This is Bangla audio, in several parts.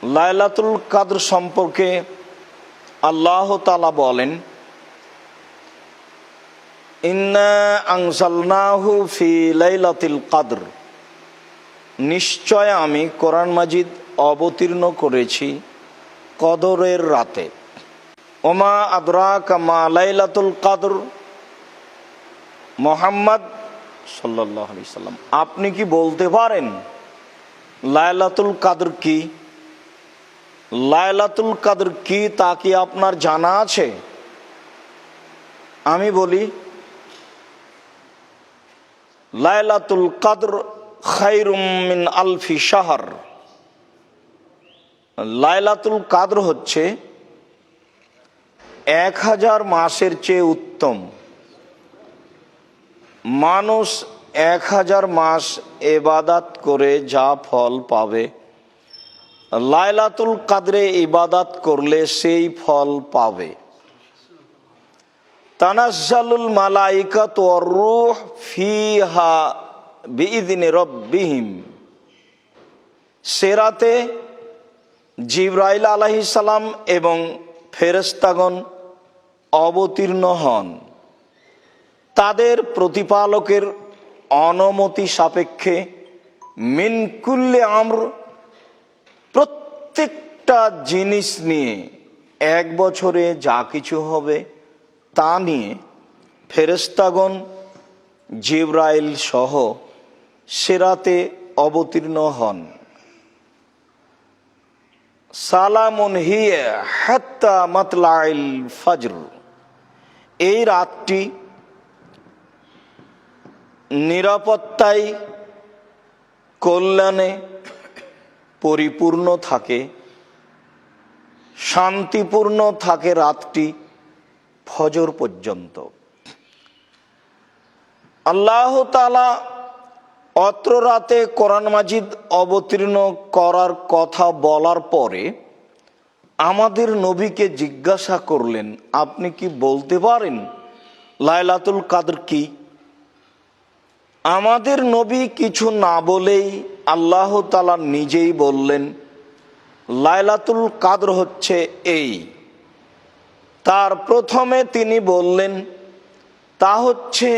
লাইলাতুল কদর সম্পর্কে আল্লাহ তাআলা বলেন, ইন্না আনজালনাহু ফি লাইলাতিল কদর, নিশ্চয় আমি কোরআন মাজিদ অবতীর্ণ করেছি কদরের রাতে। ওমা আদরাকা মা লাইলাতুল কদর, মুহাম্মদ সাল্লাল্লাহু আলাইহি সাল্লাম আপনি কি বলতে পারেন লাইলাতুল কদর কি? লাইলাতুল কদর কি তা কি আপনার জানা আছে? আমি বলি, লাইলাতুল কদর খায়রুম মিন আলফি শাহর। লাইলাতুল কদর হচ্ছে 1000 মাসের চেয়ে উত্তম। মানুষ 1000 মাস ইবাদত করে যা ফল পাবে, লাইলাতুল কদরে ইবাদত করলে সেই ফল পাবে। তানাজ্জালুল মালাইকাতু ওয়ার রূহ ফিহা বিইذনি রাব্বিহিম। সে রাতে জিবরাইল আলাইহিস সালাম এবং ফেরেশতাগণ অবতীর্ণ হন তাদের প্রতিপালকের অনুমতি সাপেক্ষে। মিন কুল্লি আমর, প্রত্যেকটা জিনিস নিয়ে, 1 বছরে যা কিছু হবে তা নিয়ে ফেরেশতাগণ জিবরাইল সহ সে রাতে অবতীর্ণ হন। সালামুন হিয়া হাত্তা মাতলাইল ফজর, এই রাতটি নিরাপত্তায় কল্যাণে পরিপূর্ণ থাকে, শান্তিপূর্ণ থাকে রাতটি ফজর পর্যন্ত। আল্লাহ তাআলা অত্র রাতে কোরআন মাজিদ অবতীর্ণ করার কথা বলার পরে আমাদের নবীকে জিজ্ঞাসা করলেন, আপনি কি বলতে পারেন লাইলাতুল কদর কি? আমাদের নবী কিছু না বলেই আল্লাহ তাআলা নিজেই বললেন, লাইলাতুল কদর হচ্ছে এই। তার প্রথমে তিনি বললেন তা হচ্ছে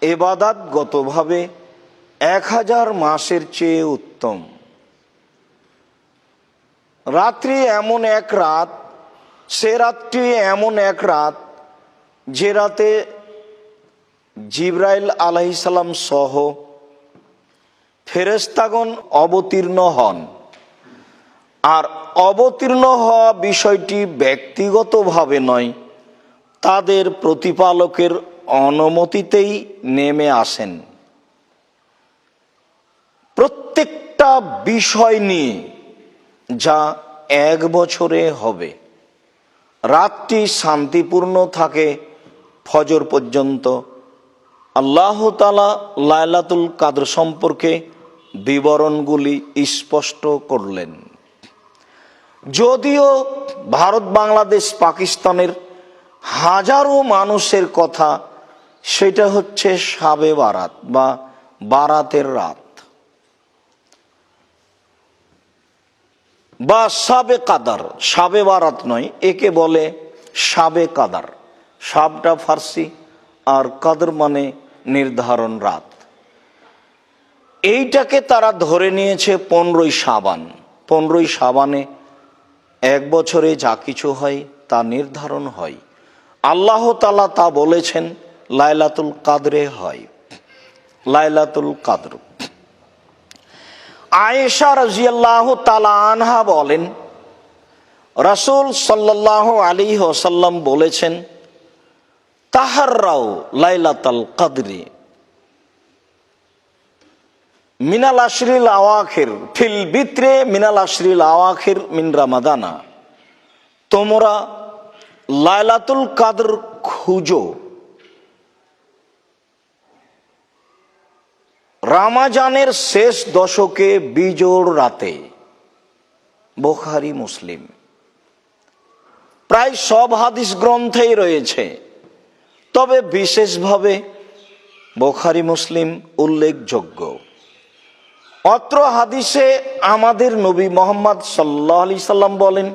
ইবাদতগতভাবে 1000 মাসের চেয়ে উত্তম। রাত্রি এমন এক রাত, সে রাতটি এমন এক রাত যে রাতে জিবরাইল আলাইহিস সালাম সহ ফেরেশতাগণ অবতীর্ণ হন। আর অবতীর্ণ হওয়া বিষয়টি ব্যক্তিগতভাবে নয়, তাদের প্রতিপালকের অনুমতিতেই নেমে আসেন। প্রত্যেকটা বিষয় নিয়ে যা 1 বছরে হবে, রাতটি শান্তিপূর্ণ থাকে ফজর পর্যন্ত। আল্লাহ তাআলা লাইলাতুল কদর সম্পর্কে বিবরণগুলি স্পষ্ট করলেন। যদিও ভারত, বাংলাদেশ, পাকিস্তানের হাজারো মানুষের কথা, সেটা হচ্ছে শাবে বারাত বা বারাতের রাত বা শাবে কাদার। শাবে বারাত নয়, একে বলে শাবে কাদার। শাবটা ফার্সি আর কাদর মানে নির্ধারণ রাত। এইটাকে তারা ধরে নিয়েছে 15ই শাবান। 15ই শাবানে 1 বছরে যা কিছু হয় তা নির্ধারণ হয়। আল্লাহ তাআলা তা বলেছেন লাইলাতুল কদরে হয়। লাইলাতুল কদর, আয়েশা রাদিয়াল্লাহু তাআলা আনহা বলেন, রাসূল সাল্লাল্লাহু আলাইহি ওয়াসাল্লাম বলেছেন, তাহাররাও লাইলাতুল কদরি মিনাল আশরিল আওয়াখির ফিল বিত্রে মিনাল আশরিল আওয়াখির মিন রমাদানা। তোমরা লাইলাতুল কদর খুঁজো রমজানের শেষ দশকে বিজোড় রাতে। বুখারী, মুসলিম, প্রায় সব হাদিস গ্রন্থেই রয়েছে, তবে বিশেষভাবে বুখারী মুসলিম উল্লেখযোগ্য। অত্র হাদিসে আমাদের নবী মুহাম্মদ সাল্লাল্লাহু আলাইহি সাল্লাম বলেন,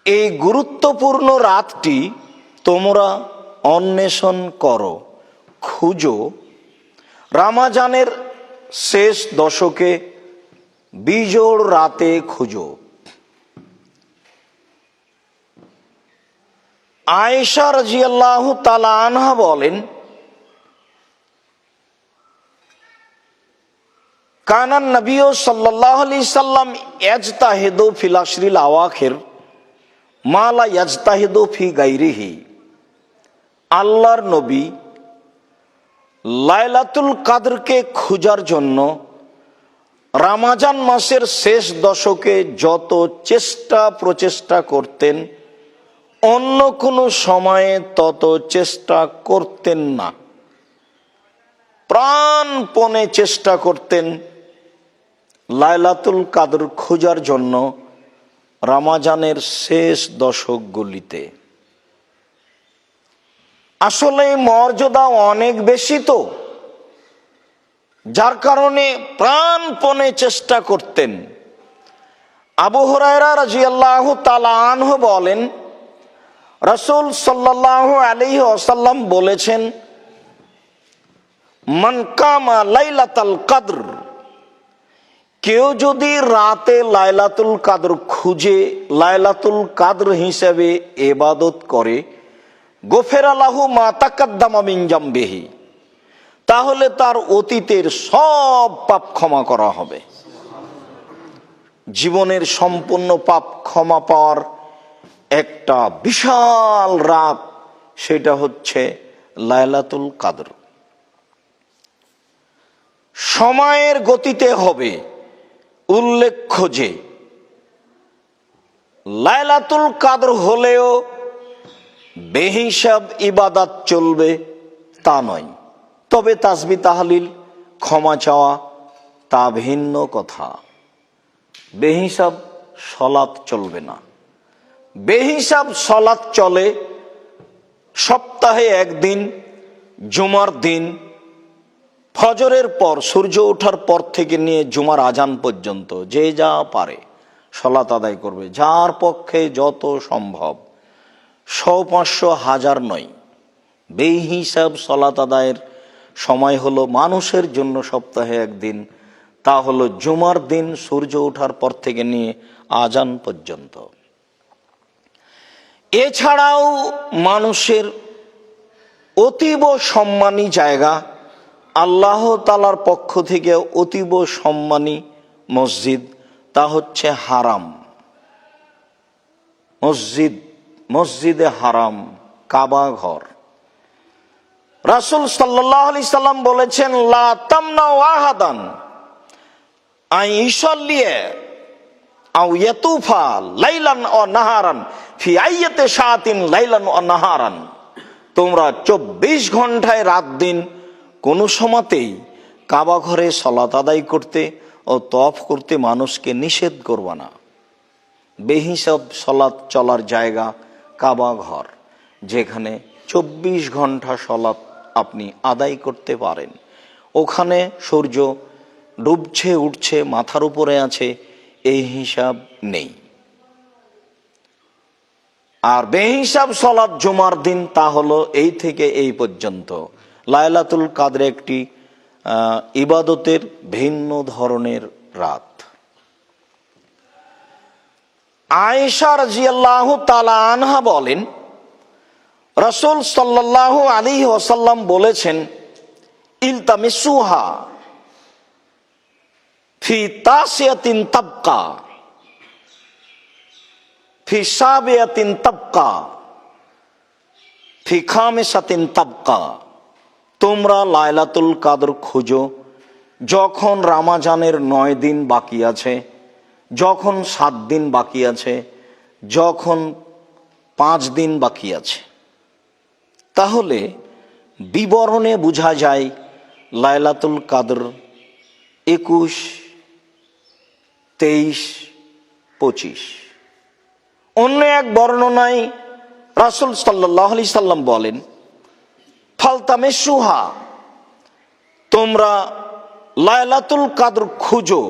এই গুরুত্বপূর্ণ রাতটি তোমরা অন্বেষণ করো, খুঁজো। রমজানের শেষ দশকে বিজোড় রাতে খুঁজো। আয়েশা রাদিয়াল্লাহু তাআলা আনহা বলেন, কানান নবী সাল্লাল্লাহু আলাইহি সাল্লাম ইয়াজতাহিদু ফিল আশরিল আওয়াখির মা লা ইয়াজতাহিদু ফি গায়রিহি। আল্লাহর নবী লাইলাতুল কদরকে খোঁজার জন্য রমজান মাসের শেষ দশকে যত চেষ্টা প্রচেষ্টা করতেন, অন্য কোনো সময়ে তত চেষ্টা করতেন না। প্রাণপণে চেষ্টা করতেন লাইলাতুল কদর খোঁজার জন্য রমজানের শেষ দশকগুলিতে। আসলে মর্যাদা অনেক বেশি তো, যার কারণে প্রাণপণে চেষ্টা করতেন। আবু হুরায়রা রাদিয়াল্লাহু তাআলা আনহু বলেন, রাসূল সাল্লাল্লাহু আলাইহি ওয়াসাল্লাম বলেছেন, মান কামা লাইলাতুল কদর, কেউ যদি রাতে লাইলাতুল কদর খুঁজে লাইলাতুল কদর হিসেবে ইবাদত করে, গফিরা লাহু মা তাকাদ্দামা মিন জামবিহি, তাহলে তার অতীতের সব পাপ ক্ষমা করা হবে। জীবনের সম্পূর্ণ পাপ ক্ষমা পাওয়ার একটা বিশাল রাত, সেটা হচ্ছে লাইলাতুল কদর। সময়ের গতিতে হবে। উল্লেখ্য যে লাইলাতুল কদর হলেও বেহিসাব ইবাদত চলবে তা নয়, তবে তাসবিহ তাহলিল ক্ষমা চাওয়া তা ভিন্ন কথা। বেহিসাব সলাত চলবে না। বেহিসাব সলাত চলে সপ্তাহে একদিন, জুমার দিন ফজরের পর, সূর্য ওঠার পর থেকে নিয়ে জুমার আজান পর্যন্ত যে যা পারে সলাত আদায় করবে, যার পক্ষে যত সম্ভব। 100, 500, 1000 নয়। বেহিসাব সলাত আদায়ের সময় হলো মানুষের জন্য সপ্তাহে একদিন, তা হলো জুমার দিন সূর্য ওঠার পর থেকে নিয়ে আজান পর্যন্ত। এছাড়াও মানুষের অতীব সম্মানী জায়গা, আল্লাহ তাআলার পক্ষ থেকে অতীব সম্মানী মসজিদ, তা হচ্ছে হারাম মসজিদ, মসজিদে হারাম, কাবা ঘর। রাসূল সাল্লাল্লাহু আলাইহি সাল্লাম বলেছেন, লা তামনাউ আহাদান আন ইউসাল্লি আও ইয়াতুফা লাইলান ওয়া নাহারান ফি আইয়াতি শাআতিন লাইলান ওয়া নাহারান। তোমরা 24 ঘন্টায় রাত দিন কোন সময়তেই কাবা ঘরে সালাত আদায় করতে ও তওয়াফ করতে মানুষকে নিষেধ করবে না। বেহিসাব সালাত চলার জায়গা কাবা ঘর, যেখানে 24 ঘন্টা সালাত আপনি আদায় করতে পারেন। ওখানে সূর্য ডুবছে উঠছে, মাথার উপরে আছে, এই হিসাব নেই। আর বেহিসাব সালাত জুমার দিন, তা হলো এই থেকে এই পর্যন্ত। লাইলাতুল কদর একটি ইবাদতের ভিন্ন ধরনের রাত। আয়েশা রাদিয়াল্লাহু তাআলা আনহা বলেন, রাসূল সাল্লাল্লাহু আলাইহি ওয়াসাল্লাম বলেছেন, ইলতামিসুহা ফি তাসিয়াতিন তাবকা ফি সাবিয়াতিন তাবকা ফি খামিসাতিন তাবকা। তোমরা লাইলাতুল কদর খুঁজো যখন রমজানের 9 দিন বাকি আছে, যখন 7 দিন বাকি আছে, যখন 5 দিন বাকি আছে। তাহলে বিবরণে বোঝা যায় লাইলাতুল কদর 21, 23, 25। অন্য এক বর্ণনায় রাসূল সাল্লাল্লাহু আলাইহি সাল্লাম বলেন, ফালতামিসুহা, তোমরা লাইলাতুল কাদর খুঁজো,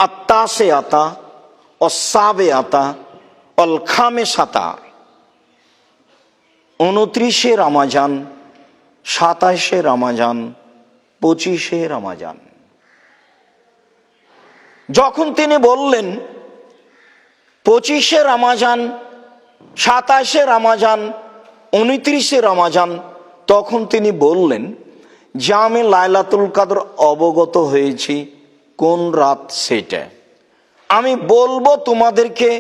আত্তাসে আতা অসাবে আতা অল খামে সাতা, 29 রমাজান, 27 রমাজান, 25 রমাজান। যখন তিনি বললেন 25 রমাজান, 27 রমাজান, 29 রমাজান, তখন তিনি বললেন যে আমি লাইলাতুল কাদর অবগত হয়েছি কোন রাত সেটা আমি বলবো তোমাদেরকে।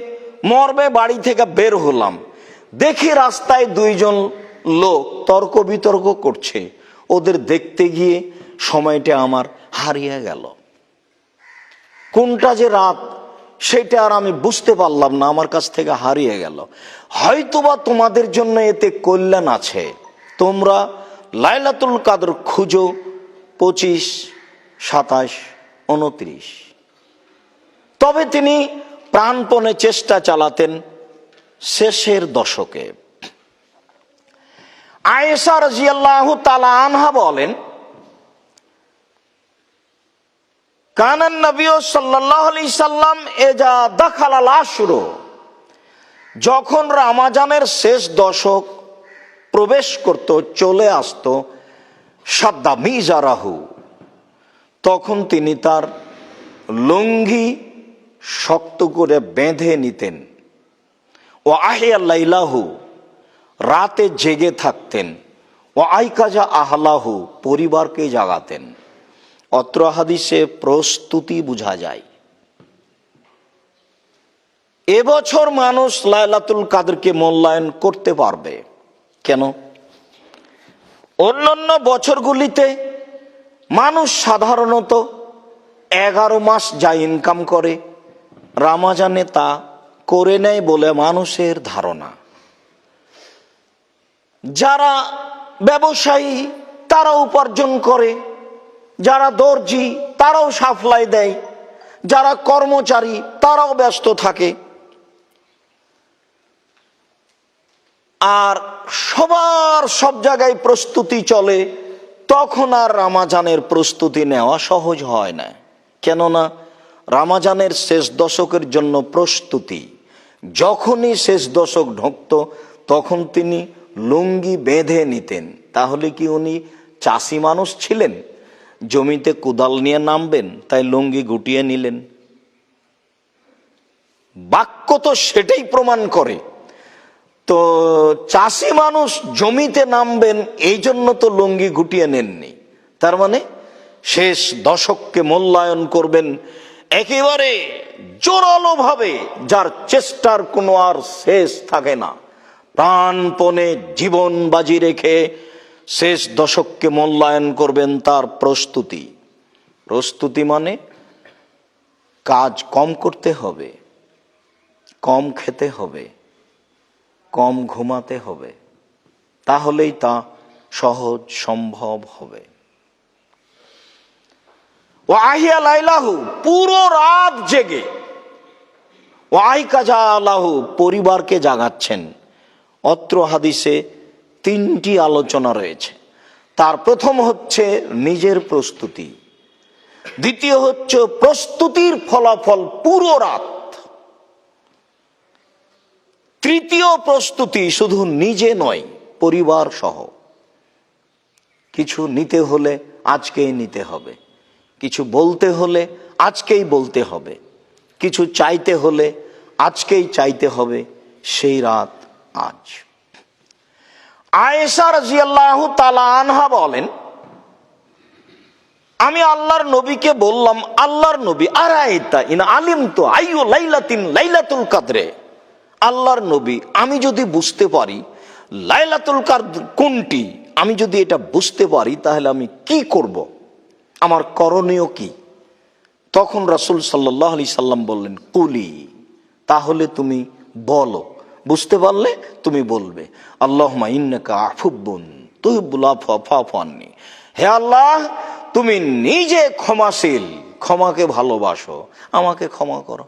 মর্মে বাড়ি থেকে বের হলাম, দেখি রাস্তায় 2জন লোক তর্ক বিতর্ক করছে। ওদের দেখতে গিয়ে সময়টা আমার হারিয়ে গেল। কোনটা যে রাত সেটা আর আমি বুঝতে পারলাম না, আমার কাছ থেকে হারিয়ে গেল। হয়তোবা তোমাদের জন্য এতে কল্যাণ আছে, তোমরা লাইলাতুল কাদর খুঁজো 25, 27, 29। তবে তিনি প্রাণপণে চেষ্টা চালাতেন শেষের দশকে। আয়েশা রাদিয়াল্লাহু তাআলা আনহা বলেন, কানান নবী সাল্লাল্লাহু আলাইহি সাল্লাম ইজা দাখালাল আশর, যখন রমজানের শেষ দশক প্রবেশ করত, চলে আসতো, সাদ্দা মিজারাহু, তখন তিনি তার লুঙ্গি শক্ত করে বেঁধে নিতেন। ও আহিয়া লাইলাহু, রাতে জেগে থাকতেন। ও আইকাজা আহলাহু, পরিবারকে জাগাতেন। অত্র হাদিসে প্রস্তুতি বোঝা যায়। এবছর মানুষ লাইলাতুল কাদরকে মূল্যায়ন করতে পারবে কেন? অন্যান্য বছরগুলিতে মানুষ সাধারণত 11 মাস যা ইনকাম করে, রমজানে তা করে নেয় বলে মানুষের ধারণা। যারা ব্যবসায়ী তারা উপার্জন করে, যারা দর্জি তারাও সাপ্লাই দেয়, যারা কর্মচারী তারাও ব্যস্ত থাকে। আর সবার সব জায়গায় প্রস্তুতি চলে, তখন আর রমজানের প্রস্তুতি নেওয়া সহজ হয় না। কেননা রমজানের শেষ দশকের জন্য প্রস্তুতি, যখনই শেষ দশক ঢুকত তখন তিনি লুঙ্গি বেঁধে নিতেন। তাহলে কি উনি চাষি মানুষ ছিলেন? জমিতে কোদাল নিয়ে নামবেন, তাই লুঙ্গি গুটিয়ে নিলেন? বাক্য তো সেটাই প্রমাণ করে। তো চাষি মানুষ জমিতে নামবেন এই জন্য তো লুঙ্গি গুটিয়ে নেননি। তার মানে শেষ দশককে মূল্যায়ন করবেন একেবারে জোরালো ভাবে, যার চেষ্টার কোনো আর শেষ থাকে না। প্রাণপণে জীবন বাজি রেখে শেষ দশককে মূল্যায়ন করবেন। তার প্রস্তুতি, প্রস্তুতি মানে কাজ কম করতে হবে, কম খেতে হবে, কম ঘুমাতে হবে, তাহলেই তা সহজ সম্ভব হবে। ও আহিয়া লাইলাহু, পুরো রাত জেগে। ও আইকাজা আলাহু, পরিবারকে জাগাচ্ছেন। অত্র হাদিসে 3টি আলোচনা রয়েছে। তার প্রথম হচ্ছে নিজের প্রস্তুতি, দ্বিতীয় হচ্ছে প্রস্তুতির ফলাফল পুরো রাত, তৃতীয় প্রস্তুতি শুধু নিজে নয়, পরিবার সহ। কিছু নিতে হলে আজকেই নিতে হবে, কিছু বলতে হলে আজকেই বলতে হবে, কিছু চাইতে হলে আজকেই চাইতে হবে, সেই রাত আজ। আয়েশা রাদিয়াল্লাহু তাআলা আনহা বলেন, আমি আল্লাহর নবীকে বললাম, আল্লাহর নবী, আরাইতা ইন আলিমতু আইয়ু লাইলাতিন লাইলাতুল কদরে, আল্লাহর নবী, আমি যদি বুঝতে পারি লাইলাতুল কদর কোনটি, আমি যদি এটা বুঝতে পারি তাহলে আমি কি করব, আমার করণীয় কি? তখন রাসূল সাল্লাল্লাহু আলাইহি সাল্লাম বললেন, কুলি, তাহলে তুমি বলো, বুঝতে পারলে তুমি বলবে, আল্লাহুম্মা ইন্নাকা আফুবুন তুহিব্বুল আফওয়া ফা'ফু আন্নি, হে আল্লাহ তুমি নিজে ক্ষমাশীল, ক্ষমাকে ভালোবাসো, আমাকে ক্ষমা করো।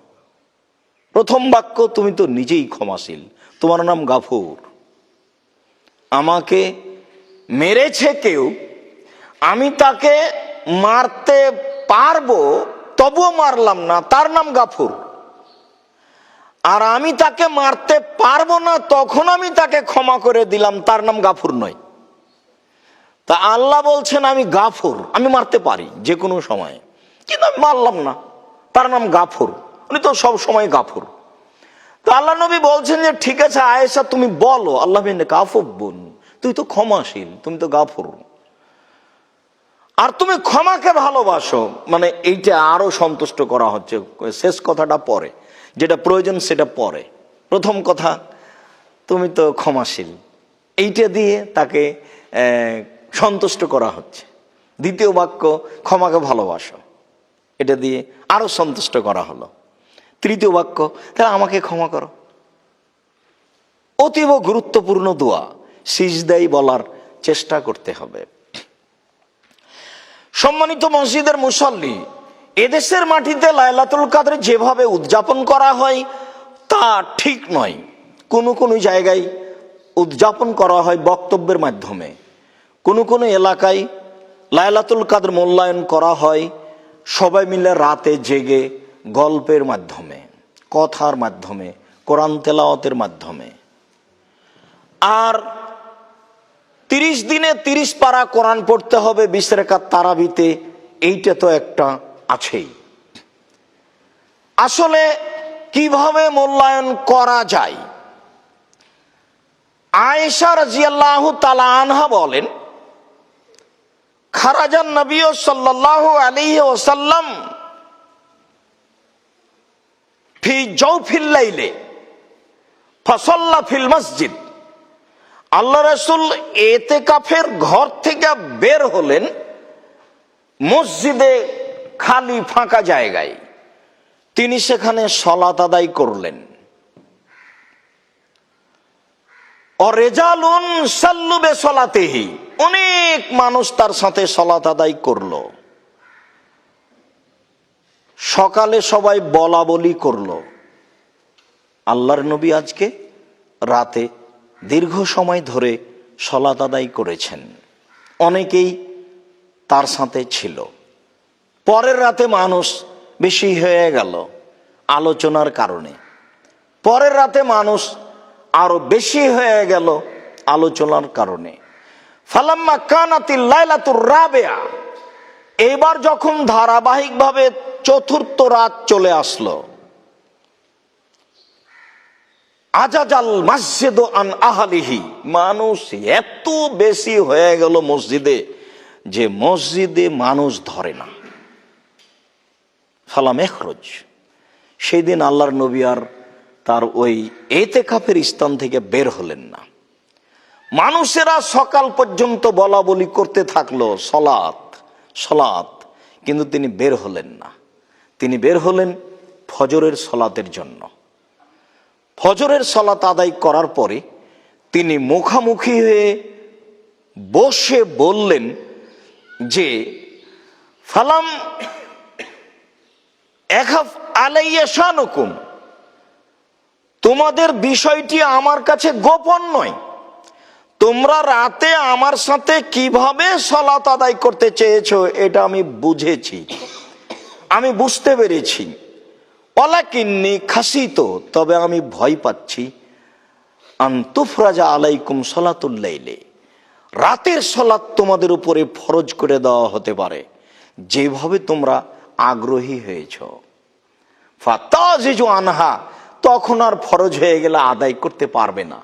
প্রথম বাক্য, তুমি তো নিজেই ক্ষমাশীল, তোমার নাম গাফুর। আমাকে মেরেছে কেউ, আমি তাকে মারতে পারবো তবুও মারলাম না, তার নাম গাফুর। আর আমি তাকে মারতে পারবো না, তখন আমি তাকে ক্ষমা করে দিলাম, তার নাম গাফুর নয়। তা আল্লাহ বলছেন আমি গাফুর, আমি মারতে পারি যে কোনো সময়, কিন্তু আমি মারলাম না, তার নাম গাফুর, উনি তো সব সময় গাফুর। তো আল্লাহ নবী বলছেন যে ঠিক আছে আয়েশা তুমি বলো, আল্লাহ গাফুর, তুই তো ক্ষমাশীল, তুমি তো গাফুর, আর তুমি ক্ষমাকে ভালোবাসো, মানে এইটা আরো সন্তুষ্ট করা হচ্ছে। শেষ কথাটা পরে, যেটা প্রয়োজন সেটা পরে। প্রথম কথা তুমি তো ক্ষমাশীল, এইটা দিয়ে তাকে সন্তুষ্ট করা হচ্ছে। দ্বিতীয় বাক্য ক্ষমাকে ভালোবাসো, এটা দিয়ে আরো সন্তুষ্ট করা হলো। তৃতীয় বাক্য তাহলে আমাকে ক্ষমা করো। অতীব গুরুত্বপূর্ণ দোয়া, সিজদাই বলার চেষ্টা করতে হবে। সম্মানিত মসজিদের মুসল্লি, এদেশের মাটিতে লাইলাতুল কদর যেভাবে উদযাপন করা হয় তা ঠিক নয়। কোন কোন জায়গায় উদযাপন করা হয় বক্তব্যের মাধ্যমে, কোন কোন এলাকায় লাইলাতুল কদর মূল্যায়ন করা হয় সবাই মিলে রাতে জেগে গল্পের মাধ্যমে, কথার মাধ্যমে, কোরআন তেলাওয়াতের মাধ্যমে। আর 30 দিনে 30 পারা কোরআন পড়তে হবে 20 রাকাত তারাবিতে, এইটা তো একটা আছেই। আসলে কিভাবে মূল্যায়ন করা যায়? আয়েশা রাদিয়াল্লাহু তাআলা আনহা বলেন, খারাজান নবী সাল্লাল্লাহু আলাইহি ওয়াসাল্লাম ফি জাওফিল লাইলে ফাসাল্লা ফিল মসজিদ। আল্লাহ রাসূল ইতিকাফের ঘর থেকে বের হলেন মসজিদে, খালি ফাঁকা জায়গায়, তিনি সেখানে সালাত আদায় করলেন। অরেজালুন সাল্লু বিসালাতিহি, অনেক মানুষ তার সাথে সালাত আদায় করলো। সকালে সবাই বলা বলি করলো, আল্লাহর নবী আজকে রাতে দীর্ঘ সময় ধরে সালাত আদায় করেছেন, অনেকেই তার সাথে ছিল। পরের রাতে মানুষ বেশি হয়ে গেল আলোচনার কারণে, পরের রাতে মানুষ আরো বেশি হয়ে গেল আলোচনার কারণে। ফালাম্মা কানাতিল লাইলাতুর রাবিয়া, এবার যখন ধারাবাহিকভাবে চতুর্থ রাত চলে আসলো, আজাজাল মসজিদ আন আহলিহি, মানুষ এত বেশি হয়ে গেল মসজিদে যে মসজিদে মানুষ ধরে না। ফালাম ইখরুজ, সেই দিন আল্লাহর নবী আর তার ওই ইতিকাফের স্থান থেকে বের হলেন না। মানুষেরা সকাল পর্যন্ত বলা বলি করতে থাকলো সালাত সালাত, কিন্তু তিনি বের হলেন না। তিনি বের হলেন ফজরের সালাতের জন্য। ফজরের সালাত আদায় করার পরে তিনি মুখামুখি হয়ে বসে বললেন যে ফালাম এখাফ আলাইয়া শানুকুম, তোমাদের বিষয়টি আমার কাছে গোপন নয়, তোমরা রাতে আমার সাথে কিভাবে সালাত আদায় করতে চেয়েছো এটা আমি বুঝেছি, আমি বুঝতে পেরেছি। ওয়ালাকিন্নী খাসিত, তবে আমি ভয় পাচ্ছি, আন তুফরাজা আলাইকুম সালাতুল লাইলে, রাতের সালাত তোমাদের উপরে ফরজ করে দেওয়া হতে পারে, যেভাবে তোমরা আগ্রহী হয়েছ। ফাতাজিজু আনহা, তখন আর ফরজ হয়ে গেলে আদায় করতে পারবে না,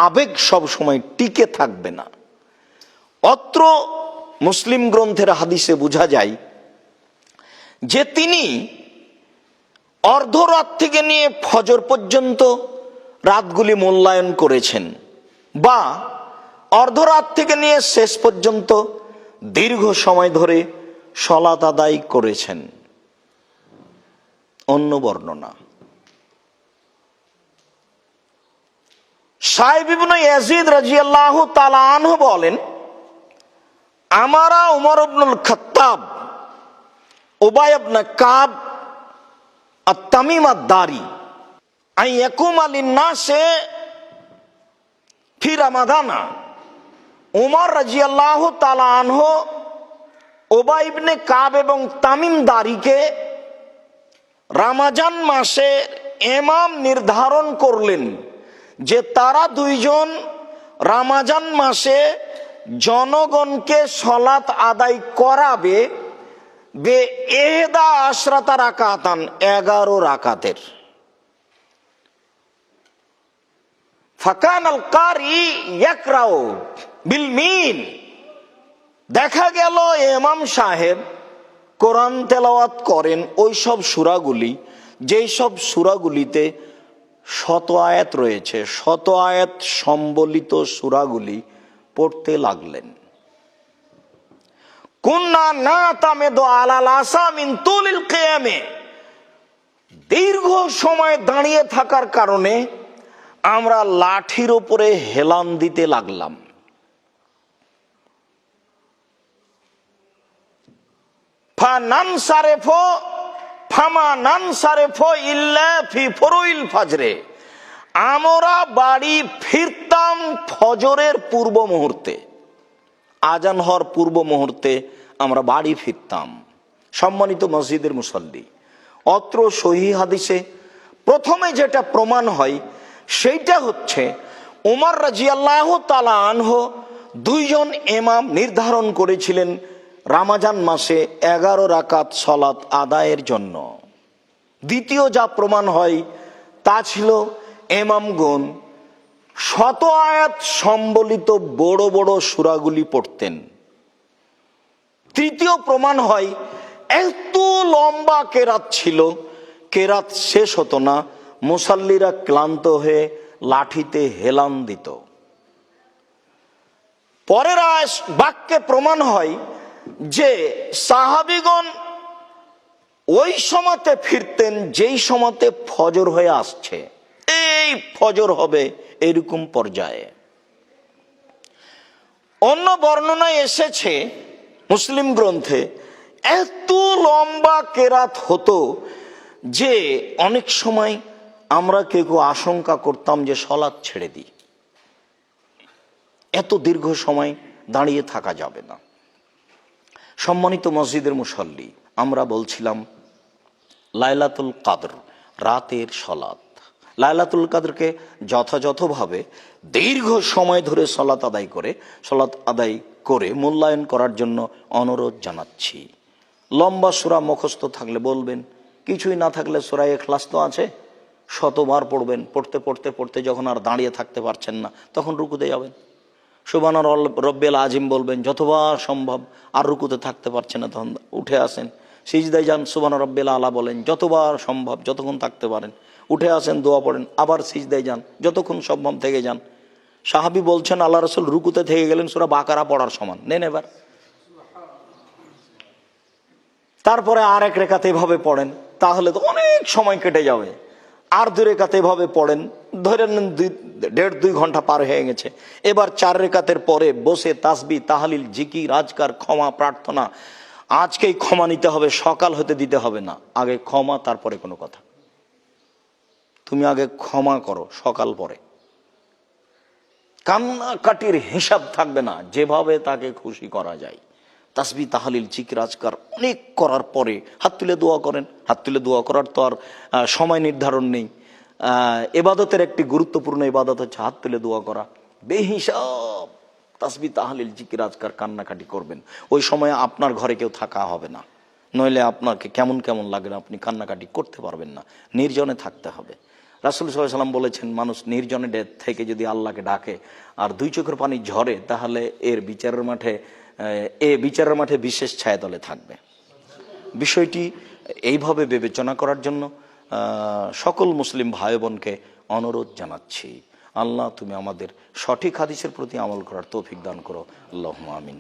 আবেগ সব সময় টিকে থাকবে না। অত্র মুসলিম গ্রন্থের হাদিসে বোঝা যায় যে তিনি অর্ধরাত থেকে নিয়ে ফজর পর্যন্ত রাতগুলি মূল্যায়ন করেছেন, বা অর্ধরাত থেকে নিয়ে শেষ পর্যন্ত দীর্ঘ সময় ধরে সালাত আদায় করেছেন। অন্য বর্ণনা, সাইব ইবনে ইয়াজিদ রাদিয়াল্লাহু তাআলা আনহু বলেন, আমারা উমর ইবনুল খাত্তাব উবাই ইবনে কাব আত-তামিম আদ-দারি আন ইয়াকুমা লিন-নাসে ফি রমাদানা। উমর রাদিয়াল্লাহু তাআলা আনহু উবাই ইবনে কাব এবং তামিম দারিকে রমজান মাসে ইমাম নির্ধারণ করলেন যে তারা দুইজন রমজান মাসে জনগণকে সালাত আদায় করাবে বে এহদা আশরাতা রাকাতান, 11 রাকাতের। ফাকান আল কারি ইয়াকরাউ বিল মিন, দেখা গেল ইমাম সাহেব কোরআন তেলাওয়াত করেন ওই সব সূরাগুলি যেই সব সূরাগুলিতে 100 আয়াত রয়েছে, 100 আয়াত সম্বলিত সূরাগুলি পড়তে লাগলেন। কুন্না নাতামিদু আলাল আসা মিন তুলিল কিয়ামে, দীর্ঘ সময় দাঁড়িয়ে থাকার কারণে আমরা লাঠির উপরে হেলান দিতে লাগলাম। আমরা বাড়ি ফিরতাম ফজরের পূর্ব মুহূর্তে, আজান হওয়ার পূর্ব মুহূর্তে আমরা বাড়ি ফিরতাম। সম্মানিত মসজিদের মুসল্লি, অত্র সহিহ হাদিসে প্রথমে যেটা প্রমাণ হয় সেইটা হচ্ছে উমর রাদিয়াল্লাহু তাআলা আনহু দুইজন ইমাম নির্ধারণ করেছিলেন রমজান মাসে 11 রাকাত সালাত আদায়ের জন্য। দ্বিতীয় যা প্রমাণ হয় তা ছিল ইমামগণ 100 আয়াত সম্বলিত বড় বড় সূরাগুলি পড়তেন। তৃতীয় প্রমাণ হয় এত লম্বা কেরাত ছিল, কেরাত শেষ হতো না, মুসাল্লিরা ক্লান্ত হয়ে লাঠিতে হেলান দিত। পরের বাক্যে প্রমাণ হয় যে সাহাবীগণ ওই সময়তে ফিরতেন যেই সময়তে ফজর হয়ে আসছে, এই ফজর হবে এরকম পর্যায়ে। অন্য বর্ণনায় এসেছে মুসলিম গ্রন্থে এত লম্বা কেরাত হতো যে অনেক সময় আমরা কেউ আশঙ্কা করতাম যে সালাত ছেড়ে দিই, এত দীর্ঘ সময় দাঁড়িয়ে থাকা যাবে না। সম্মানিত মসজিদের মুসল্লি, আমরা বলছিলাম লাইলাতুল কাদর, রাতের সালাত। লাইলাতুল কাদরকে যথাযথভাবে দীর্ঘ সময় ধরে সালাত আদায় করে মূল্যায়ন করার জন্য অনুরোধ জানাচ্ছি। লম্বা সূরা মুখস্থ থাকলে বলবেন, কিছুই না থাকলে সূরা ইখলাস তো আছে, 100 বার পড়বেন। পড়তে পড়তে পড়তে যখন আর দাঁড়িয়ে থাকতে পারছেন না তখন রুকুতে যাবেন, সুবহান রব্বিল আজিম বলবেন যতবার সম্ভব। আর রুকুতে থাকতে পারছেন না তখন উঠে আসেন, সিজদায় যান, সুবহান রব্বিল আলা বলেন যতবার সম্ভব, যতক্ষণ থাকতে পারেন। উঠে আসেন, দোয়া পড়েন, আবার সিজদায় যান, যতক্ষণ সম্ভব থেকে যান। সাহাবী বলছেন আল্লাহ রাসূল রুকুতে থেকে গেলেন সূরা বাকারা পড়ার সমান। নেন এবার, তারপরে আর এক রেখাতে এভাবে পড়েন, তাহলে তো অনেক সময় কেটে যাবে। আর 2 রেখাতে এভাবে পড়েন, ধরে নেন 1.5-2 ঘন্টা পার হয়ে গেছে। এবার 4 রেখাতের পরে বসে তাসবিহ, তাহলিল, জিকির, আজকার, ক্ষমা প্রার্থনা। আজকেই ক্ষমা নিতে হবে, সকাল হতে দিতে হবে না। আগে ক্ষমা, তারপরে কোনো কথা। তুমি আগে ক্ষমা করো, সকাল পরে। কান্নাকাটির হিসাব থাকবে না, যেভাবে তাকে খুশি করা যায়। তাসবিহ, তাহলিল, জিকির, আজকার অনেক করার পরে হাত তুলে দোয়া করেন। হাত তুলে দোয়া করার তো আর সময় নির্ধারণ নেই। ইবাদতের একটি গুরুত্বপূর্ণ ইবাদত হচ্ছে হাত তুলে দোয়া করা। বেহিসাব তাসবিহ, তাহলিল, জিকির, আজকার কান্নাকাটি করবেন। ওই সময় আপনার ঘরে কেউ থাকা হবে না, নইলে আপনাকে কেমন কেমন লাগবে, আপনি কান্নাকাটি করতে পারবেন না। নির্জনে থাকতে হবে। রাসূল সাল্লাল্লাহু আলাইহি ওয়াসাল্লাম বলেছেন মানুষ নির্জনে থেকে যদি আল্লাহকে ডাকে আর 2 চোখের পানি ঝরে, তাহলে বিচারের মাঠে বিশেষ ছায়াতলে থাকবে। বিষয়টি এইভাবে বিবেচনা করার জন্য সকল মুসলিম ভাই বোনকে অনুরোধ জানাচ্ছি। আল্লাহ তুমি আমাদের সঠিক হাদিসের প্রতি আমল করার তৌফিক দান করো। আল্লাহুম্মা আমিন।